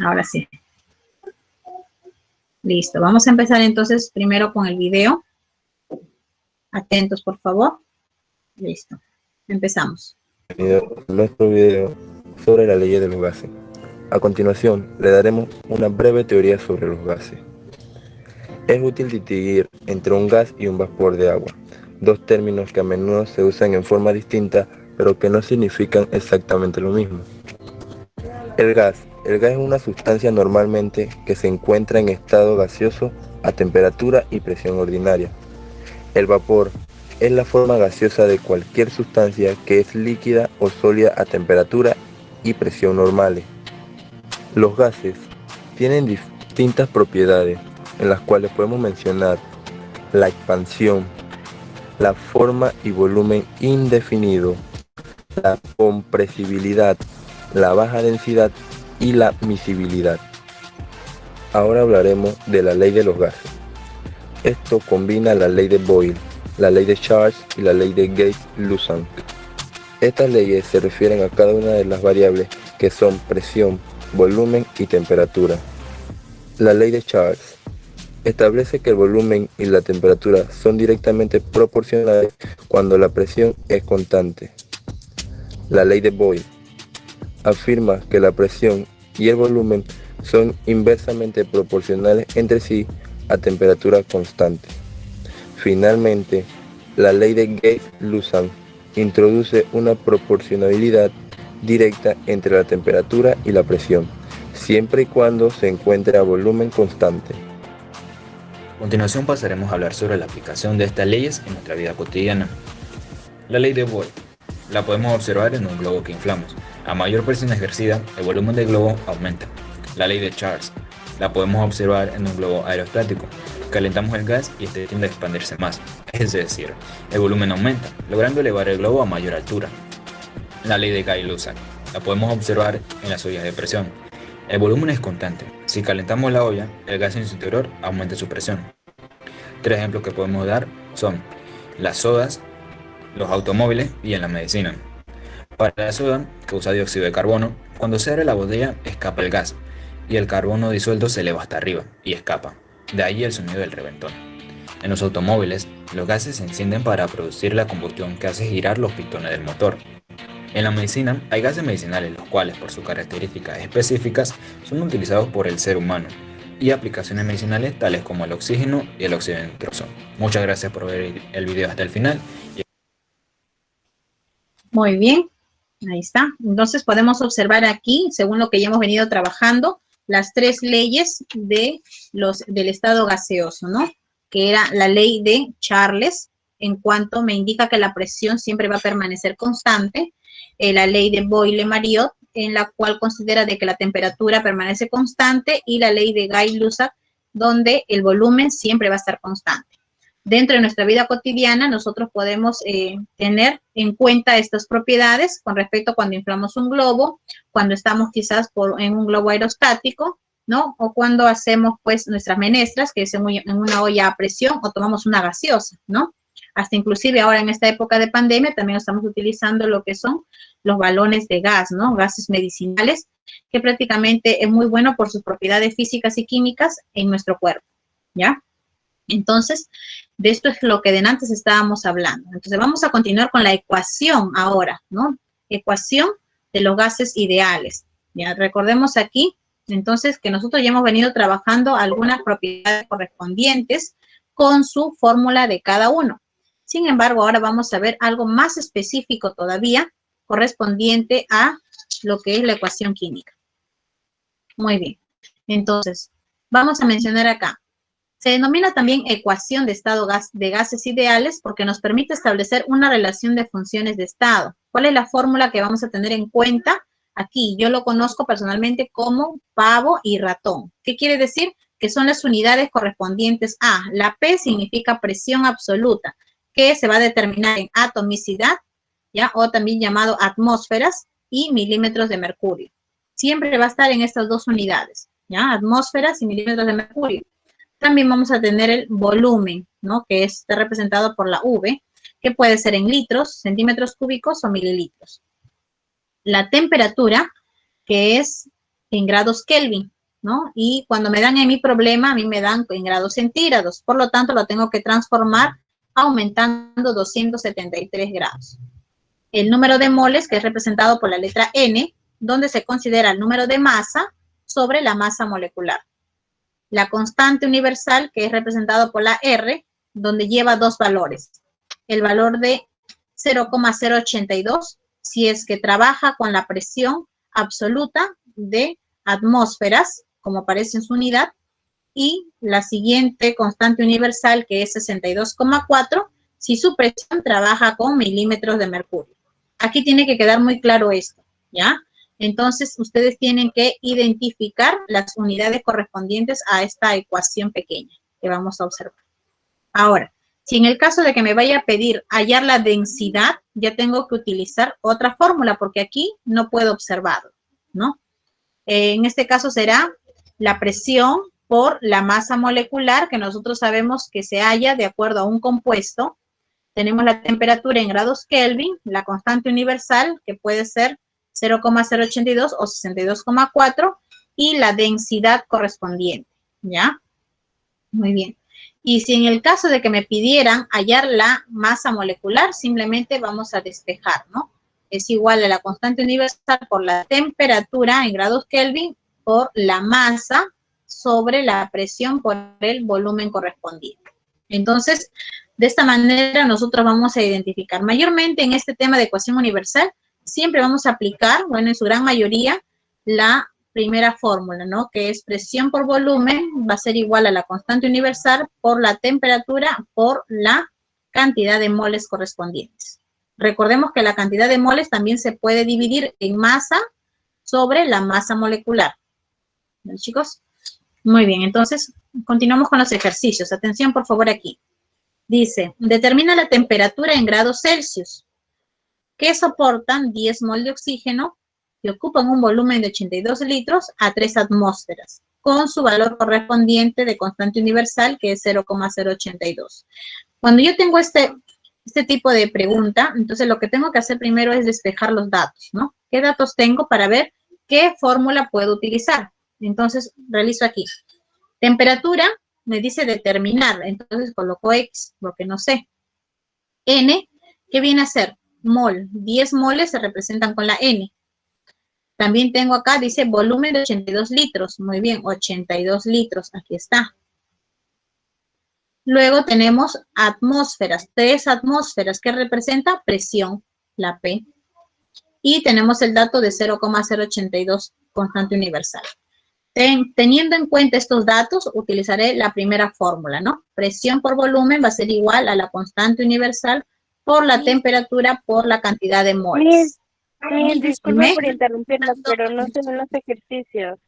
Ahora sí. Listo. Vamos a empezar entonces primero con el video. Atentos, por favor. Listo. Empezamos. Bienvenido a nuestro video sobre la ley de los gases. A continuación, le daremos una breve teoría sobre los gases. Es útil distinguir entre un gas y un vapor de agua, dos términos que a menudo se usan en forma distinta, pero que no significan exactamente lo mismo. El gas es una sustancia normalmente que se encuentra en estado gaseoso a temperatura y presión ordinaria. El vapor es la forma gaseosa de cualquier sustancia que es líquida o sólida a temperatura y presión normales. Los gases tienen distintas propiedades, en las cuales podemos mencionar la expansión, la forma y volumen indefinido, la compresibilidad, la baja densidad y la miscibilidad. Ahora hablaremos de la ley de los gases. Esto combina la ley de Boyle, la ley de Charles y la ley de Gay-Lussac. Estas leyes se refieren a cada una de las variables que son presión, volumen y temperatura. La ley de Charles establece que el volumen y la temperatura son directamente proporcionales cuando la presión es constante. La ley de Boyle afirma que la presión y el volumen son inversamente proporcionales entre sí a temperatura constante. Finalmente, la ley de Gay-Lussac introduce una proporcionalidad directa entre la temperatura y la presión, siempre y cuando se encuentre a volumen constante. A continuación pasaremos a hablar sobre la aplicación de estas leyes en nuestra vida cotidiana. La ley de Boyle la podemos observar en un globo que inflamos. A mayor presión ejercida, el volumen del globo aumenta. La ley de Charles la podemos observar en un globo aerostático. Calentamos el gas y este tiende a expandirse más, es decir, el volumen aumenta, logrando elevar el globo a mayor altura. La ley de Gay-Lussac la podemos observar en las ollas de presión. El volumen es constante. Si calentamos la olla, el gas en su interior aumenta su presión. Tres ejemplos que podemos dar son las sodas, los automóviles y en la medicina. Para la soda, que usa dióxido de carbono, cuando se abre la botella escapa el gas y el carbono disuelto se eleva hasta arriba y escapa. De ahí el sonido del reventón. En los automóviles, los gases se encienden para producir la combustión que hace girar los pistones del motor. En la medicina, hay gases medicinales los cuales, por sus características específicas, son utilizados por el ser humano y aplicaciones medicinales tales como el oxígeno y el óxido nitroso. Muchas gracias por ver el video hasta el final. Muy bien. Ahí está. Entonces podemos observar aquí, según lo que ya hemos venido trabajando, las tres leyes del estado gaseoso, ¿no? Que era la ley de Charles, en cuanto me indica que la presión siempre va a permanecer constante. La ley de Boyle-Mariotte, en la cual considera de que la temperatura permanece constante, y la ley de Gay-Lussac, donde el volumen siempre va a estar constante. Dentro de nuestra vida cotidiana, nosotros podemos tener en cuenta estas propiedades con respecto a cuando inflamos un globo, cuando estamos quizás en un globo aerostático, ¿no? O cuando hacemos, pues, nuestras menestras, que es en una olla a presión, o tomamos una gaseosa, ¿no? Hasta inclusive ahora en esta época de pandemia también estamos utilizando lo que son los balones de gas, ¿no? Gases medicinales, que prácticamente es muy bueno por sus propiedades físicas y químicas en nuestro cuerpo, ¿ya? Entonces, de esto es lo que de antes estábamos hablando. Entonces, vamos a continuar con la ecuación ahora, ¿no? Ecuación de los gases ideales. Ya recordemos aquí, entonces, que nosotros ya hemos venido trabajando algunas propiedades correspondientes con su fórmula de cada uno. Sin embargo, ahora vamos a ver algo más específico todavía, correspondiente a lo que es la ecuación química. Muy bien. Entonces, vamos a mencionar acá. Se denomina también ecuación de estado de gases ideales porque nos permite establecer una relación de funciones de estado. ¿Cuál es la fórmula que vamos a tener en cuenta? Aquí yo lo conozco personalmente como pavo y ratón. ¿Qué quiere decir? Que son las unidades correspondientes a. La P significa presión absoluta, que se va a determinar en atomicidad, ¿ya? O también llamado atmósferas y milímetros de mercurio. Siempre va a estar en estas dos unidades, ¿ya? Atmósferas y milímetros de mercurio. También vamos a tener el volumen, ¿no? Que está representado por la V, que puede ser en litros, centímetros cúbicos o mililitros. La temperatura, que es en grados Kelvin, ¿no? Y cuando me dan en mi problema, a mí me dan en grados centígrados. Por lo tanto, lo tengo que transformar aumentando 273 grados. El número de moles, que es representado por la letra N, donde se considera el número de masa sobre la masa molecular. La constante universal, que es representado por la R, donde lleva dos valores. El valor de 0,082, si es que trabaja con la presión absoluta de atmósferas, como aparece en su unidad, y la siguiente constante universal, que es 62,4, si su presión trabaja con milímetros de mercurio. Aquí tiene que quedar muy claro esto, ¿ya? Entonces, ustedes tienen que identificar las unidades correspondientes a esta ecuación pequeña que vamos a observar. Ahora, si en el caso de que me vaya a pedir hallar la densidad, ya tengo que utilizar otra fórmula, porque aquí no puedo observarlo, ¿no? En este caso será la presión por la masa molecular, que nosotros sabemos que se halla de acuerdo a un compuesto. Tenemos la temperatura en grados Kelvin, la constante universal, que puede ser 0,082 o 62,4, y la densidad correspondiente, ¿ya? Muy bien. Y si en el caso de que me pidieran hallar la masa molecular, simplemente vamos a despejar, ¿no? Es igual a la constante universal por la temperatura en grados Kelvin por la masa sobre la presión por el volumen correspondiente. Entonces, de esta manera nosotros vamos a identificar. Mayormente en este tema de ecuación universal, siempre vamos a aplicar, bueno, en su gran mayoría, la primera fórmula, ¿no? Que es presión por volumen va a ser igual a la constante universal por la temperatura por la cantidad de moles correspondientes. Recordemos que la cantidad de moles también se puede dividir en masa sobre la masa molecular. ¿Bien, chicos? Muy bien, entonces continuamos con los ejercicios. Atención, por favor, aquí. Dice, determina la temperatura en grados Celsius que soportan 10 mol de oxígeno que ocupan un volumen de 82 litros a 3 atmósferas, con su valor correspondiente de constante universal, que es 0,082. Cuando yo tengo este tipo de pregunta, entonces lo que tengo que hacer primero es despejar los datos, ¿no? ¿Qué datos tengo para ver qué fórmula puedo utilizar? Entonces, realizo aquí. Temperatura, me dice determinar, entonces coloco X, porque no sé. N, ¿qué viene a ser? Mol. 10 moles se representan con la N. También tengo acá, dice volumen de 82 litros. Muy bien, 82 litros, aquí está. Luego tenemos atmósferas, 3 atmósferas, que representa presión, la P. Y tenemos el dato de 0,082 constante universal. Teniendo en cuenta estos datos, utilizaré la primera fórmula, ¿no? Presión por volumen va a ser igual a la constante universal por la temperatura por la cantidad de moles. Disculpe por interrumpirla, pero no se ven los ejercicios.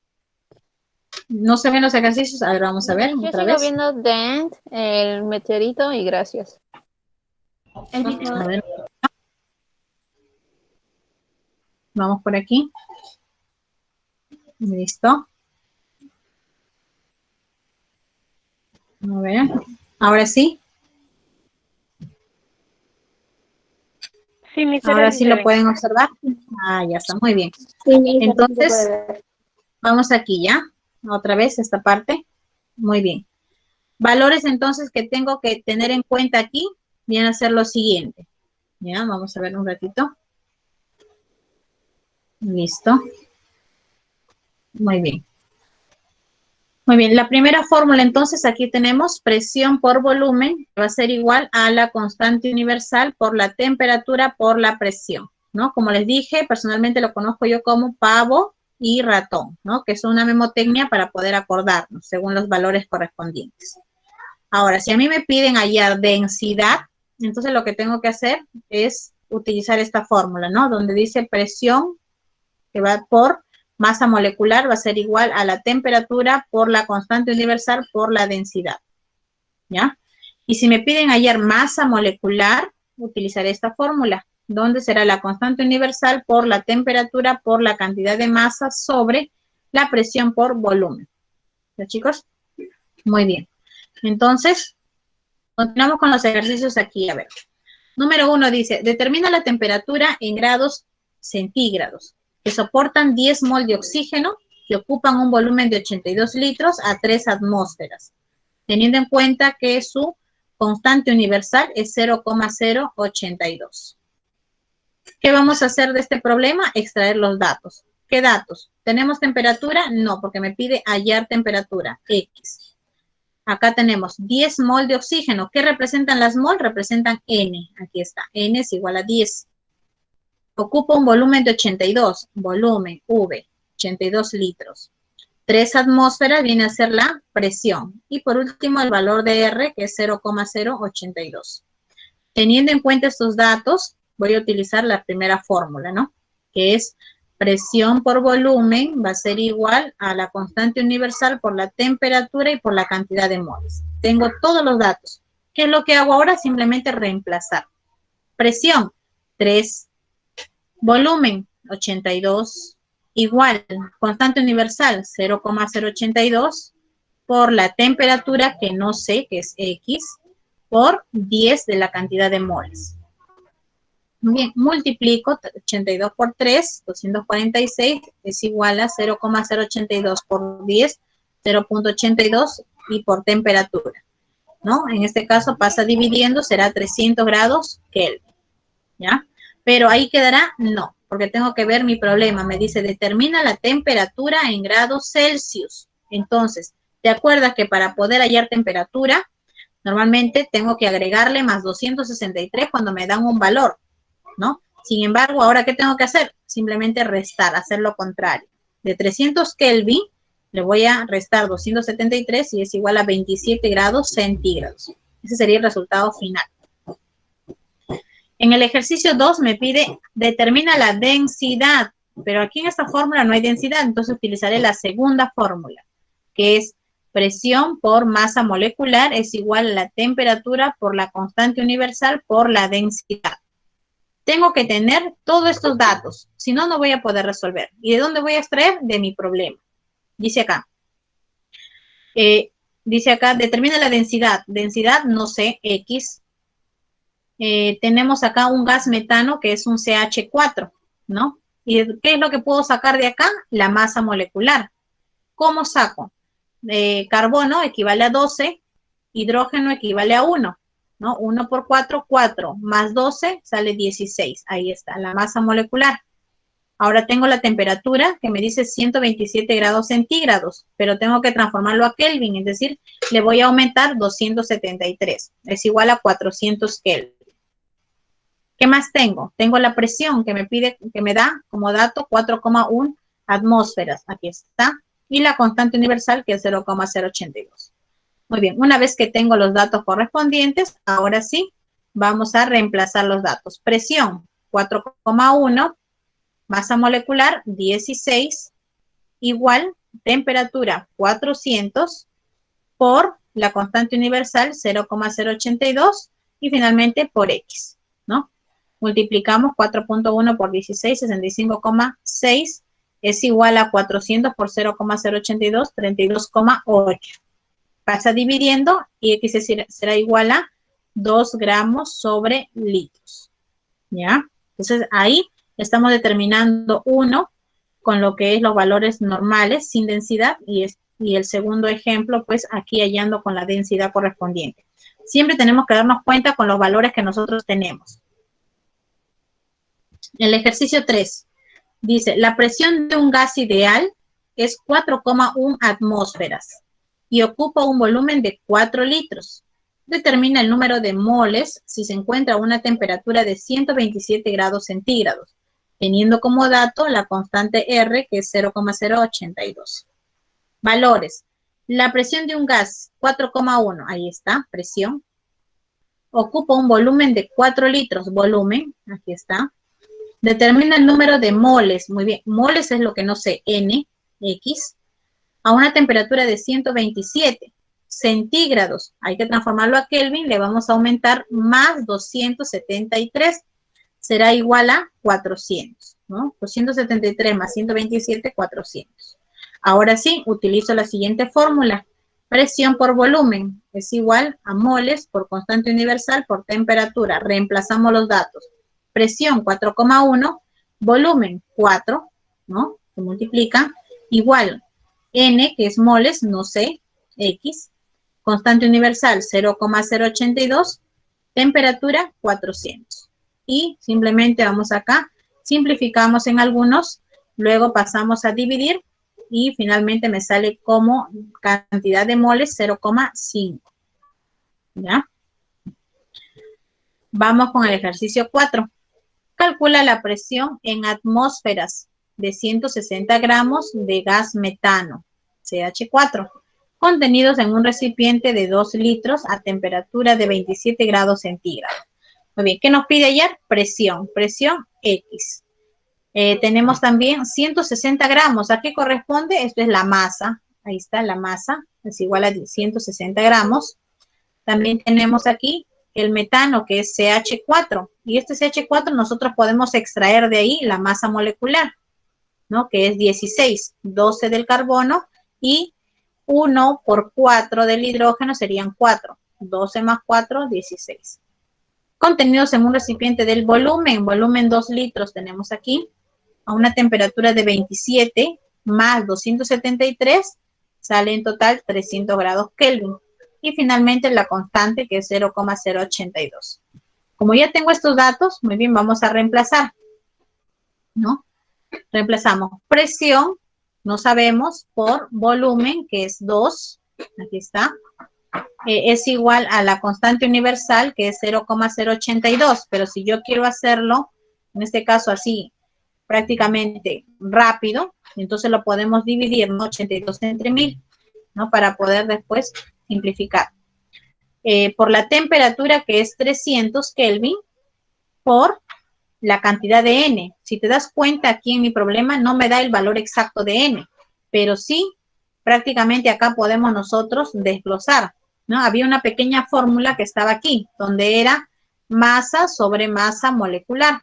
¿No se ven los ejercicios? A ver, vamos a ver Yo otra sigo vez. viendo Dent, el meteorito y gracias. A ver. Vamos por aquí. Listo. A ver. Ahora sí. Sí, Ahora sí lo pueden observar. Ah, ya está, muy bien. Entonces, vamos aquí ya. Otra vez esta parte. Muy bien. Valores entonces que tengo que tener en cuenta aquí vienen a ser lo siguiente. Ya, vamos a ver un ratito. Listo. Muy bien. Muy bien, la primera fórmula entonces aquí tenemos presión por volumen, que va a ser igual a la constante universal por la temperatura por la presión, ¿no? Como les dije, personalmente lo conozco yo como pavo y ratón, ¿no? Que es una memotecnia para poder acordarnos según los valores correspondientes. Ahora, si a mí me piden hallar densidad, entonces lo que tengo que hacer es utilizar esta fórmula, ¿no? Donde dice presión que va por masa molecular va a ser igual a la temperatura por la constante universal por la densidad, ¿ya? Y si me piden hallar masa molecular, utilizaré esta fórmula, donde será la constante universal por la temperatura por la cantidad de masa sobre la presión por volumen. ¿Ya, chicos? Muy bien. Entonces, continuamos con los ejercicios aquí, a ver. Número 1 dice, determina la temperatura en grados centígrados que soportan 10 mol de oxígeno, que que ocupan un volumen de 82 litros a 3 atmósferas, teniendo en cuenta que su constante universal es 0,082. ¿Qué vamos a hacer de este problema? Extraer los datos. ¿Qué datos? ¿Tenemos temperatura? No, porque me pide hallar temperatura, X. Acá tenemos 10 mol de oxígeno. ¿Qué representan las mol? Representan N. Aquí está. N es igual a 10. Ocupa un volumen de 82. Volumen, V, 82 litros. 3 atmósferas viene a ser la presión. Y por último, el valor de R, que es 0,082. Teniendo en cuenta estos datos, voy a utilizar la primera fórmula, ¿no? Que es presión por volumen va a ser igual a la constante universal por la temperatura y por la cantidad de moles. Tengo todos los datos. ¿Qué es lo que hago ahora? Simplemente reemplazar. Presión, 3. Volumen, 82. Igual, constante universal, 0,082 por la temperatura, que no sé, que es X, por 10 de la cantidad de moles. Bien, multiplico 82 por 3, 246, es igual a 0,082 por 10, 0,82 y por temperatura, ¿no? En este caso pasa dividiendo, será 300 grados Kelvin, ¿ya? Pero ahí quedará, no, porque tengo que ver mi problema. Me dice, determina la temperatura en grados Celsius. Entonces, ¿te acuerdas que para poder hallar temperatura, normalmente tengo que agregarle más 263 cuando me dan un valor, ¿no? Sin embargo, ¿ahora qué tengo que hacer? Simplemente restar, hacer lo contrario. De 300 Kelvin, le voy a restar 273 y es igual a 27 grados centígrados. Ese sería el resultado final. En el ejercicio 2 me pide, determina la densidad, pero aquí en esta fórmula no hay densidad, entonces utilizaré la segunda fórmula, que es presión por masa molecular es igual a la temperatura por la constante universal por la densidad. Tengo que tener todos estos datos, si no, no voy a poder resolver. ¿Y de dónde voy a extraer? De mi problema. Dice acá, determina la densidad. Densidad, no sé, X. Tenemos acá un gas metano que es un CH4, ¿no? ¿Y qué es lo que puedo sacar de acá? La masa molecular. ¿Cómo saco? Carbono equivale a 12, hidrógeno equivale a 1. ¿No? 1 por 4, 4, más 12 sale 16. Ahí está, la masa molecular. Ahora tengo la temperatura que me dice 127 grados centígrados, pero tengo que transformarlo a Kelvin, es decir, le voy a aumentar 273. Es igual a 400 Kelvin. ¿Qué más tengo? Tengo la presión que me pide, que me da como dato 4,1 atmósferas. Aquí está. Y la constante universal que es 0,082. Muy bien, una vez que tengo los datos correspondientes, ahora sí, vamos a reemplazar los datos. Presión, 4,1, masa molecular, 16, igual, temperatura, 400, por la constante universal, 0,082, y finalmente por X, ¿no? Multiplicamos 4.1 por 16, 65,6, es igual a 400 por 0,082, 32,8. Pasa dividiendo y X será igual a 2 gramos sobre litros. ¿Ya? Entonces, ahí estamos determinando uno con lo que es los valores normales sin densidad y el segundo ejemplo, pues aquí hallando con la densidad correspondiente. Siempre tenemos que darnos cuenta con los valores que nosotros tenemos. El ejercicio 3 dice, la presión de un gas ideal es 4,1 atmósferas. Y ocupa un volumen de 4 litros. Determina el número de moles si se encuentra a una temperatura de 127 grados centígrados, teniendo como dato la constante R, que es 0,082. Valores. La presión de un gas, 4,1, ahí está, presión. Ocupa un volumen de 4 litros, volumen, aquí está. Determina el número de moles, muy bien, moles es lo que no sé, N, X, a una temperatura de 127 centígrados. Hay que transformarlo a Kelvin, le vamos a aumentar más 273, será igual a 400, ¿no? 273 más 127, 400. Ahora sí, utilizo la siguiente fórmula. Presión por volumen es igual a moles por constante universal por temperatura. Reemplazamos los datos. Presión 4,1, volumen 4, ¿no? Se multiplica. Igual, N, que es moles, no sé, X, constante universal 0,082, temperatura 400. Y simplemente vamos acá, simplificamos en algunos, luego pasamos a dividir y finalmente me sale como cantidad de moles 0,5. ¿Ya? Vamos con el ejercicio 4. Calcula la presión en atmósferas de 160 gramos de gas metano, CH4, contenidos en un recipiente de 2 litros a temperatura de 27 grados centígrados. Muy bien, ¿qué nos pide ayer? Presión X. Tenemos también 160 gramos. ¿A qué corresponde? Esto es la masa. Ahí está la masa. Es igual a 160 gramos. También tenemos aquí el metano, que es CH4. Y este CH4 nosotros podemos extraer de ahí la masa molecular, ¿no? Que es 16, 12 del carbono y 1 por 4 del hidrógeno serían 4. 12 más 4, 16. Contenidos en un recipiente del volumen 2 litros tenemos aquí, a una temperatura de 27 más 273, sale en total 300 grados Kelvin. Y finalmente la constante, que es 0,082. Como ya tengo estos datos, muy bien, vamos a reemplazar, ¿no? Reemplazamos presión, no sabemos, por volumen, que es 2, aquí está, es igual a la constante universal, que es 0,082, pero si yo quiero hacerlo, en este caso así, prácticamente rápido, entonces lo podemos dividir, ¿no? 82 entre 1000, ¿no? Para poder después simplificar. Por la temperatura, que es 300 Kelvin, por la cantidad de N. Si te das cuenta, aquí en mi problema no me da el valor exacto de N, pero sí, prácticamente acá podemos nosotros desglosar, ¿no? Había una pequeña fórmula que estaba aquí, donde era masa sobre masa molecular,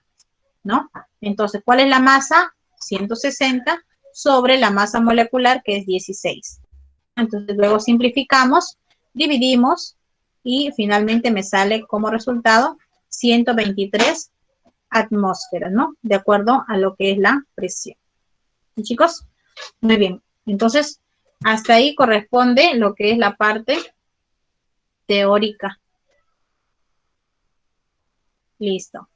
¿no? Entonces, ¿cuál es la masa? 160 sobre la masa molecular, que es 16. Entonces, luego simplificamos, dividimos y finalmente me sale como resultado 123 atmósferas, ¿no? De acuerdo a lo que es la presión. ¿Sí, chicos? Muy bien. Entonces, hasta ahí corresponde lo que es la parte teórica. Listo.